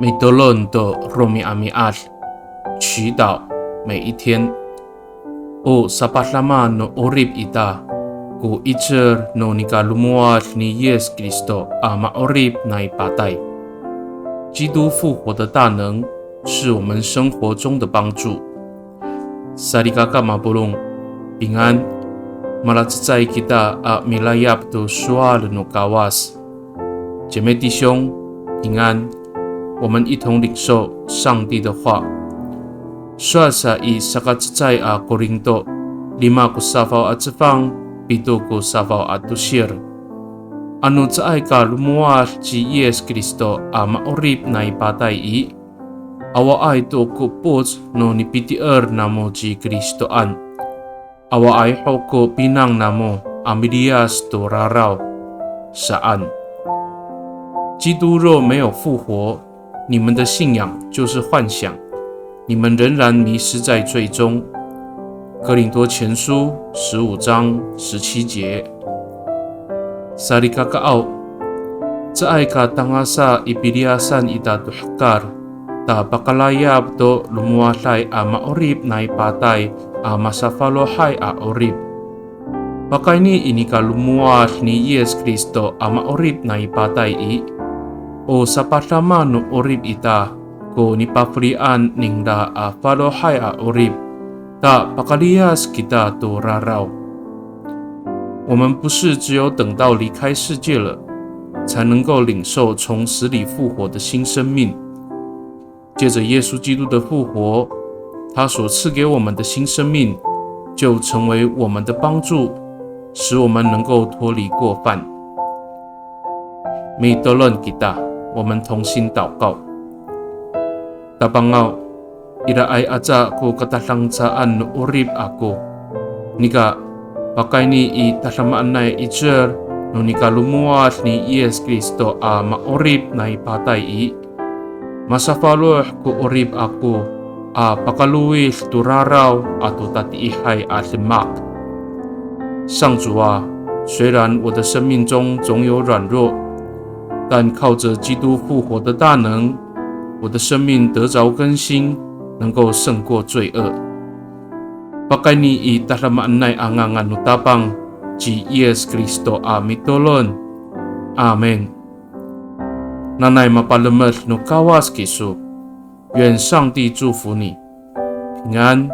每德伦的罗米阿米阿祈祷每一天。O sapasama no orib ita, ku icer no nikalumuas ni Yes Kristo ama orib na ipatay。基督复活的大能是我们生活中的帮助。Sarikaka mabulong平安，malazai kita a milayap do sual no kawas。姐妹弟兄平安，我们一同领受上帝的话。Suasa i sakazai a Korinto 5 ku safaw at sifang 7 ku safaw at tusir. Ano tsay ka lumuwas si Yes Kristo a maorip na ipatay i awa ay to kupos no nipitier namo si Kristoan. Awa ay hoko pinang namo amilias to raraw. Saan？ 基督若没有复活，你们的信仰就是幻想，你们仍然迷失在罪中。哥林多前书15章17节。Sarikakaw sa ay ka tangasa ipiliasan ita tuhkar ta pakalayab to lumuwasay a maorip na ipatay a masafalohay a orip. Bakay ni inika lumuwas ni Yes Kristo a maorip na ipatay i o sa pasama no orip ita ko nipafrian ningda a falohay a orip ta pakalias kita to raraw。我们不是只有等到离开世界了，才能够领受从死里复活的新生命。借着耶稣基督的复活，他所赐给我们的新生命，就成为我们的帮助，使我们能够脱离过犯。每德伦给大，我们同心祷告。Tabangaw, ira ay aja ko katasangsaan no urib ako. Nika pakay ni itasamaan na ijer no nikalumuwas ni Yes Kristo a maorib na ipatay i. Masafaloh ko urib ako a pakaluwis turaraw ato tatiihay a simak。上主啊，虽然我的生命中总有软弱，但靠着基督复活的大能，我的生命得着更新，能够胜过罪恶。Pakay ni italamaan na angangan utapang si Yes Kristo a mitulon. Amen。Nanay mapalamat no kawas kisu，愿上帝祝福你，平安。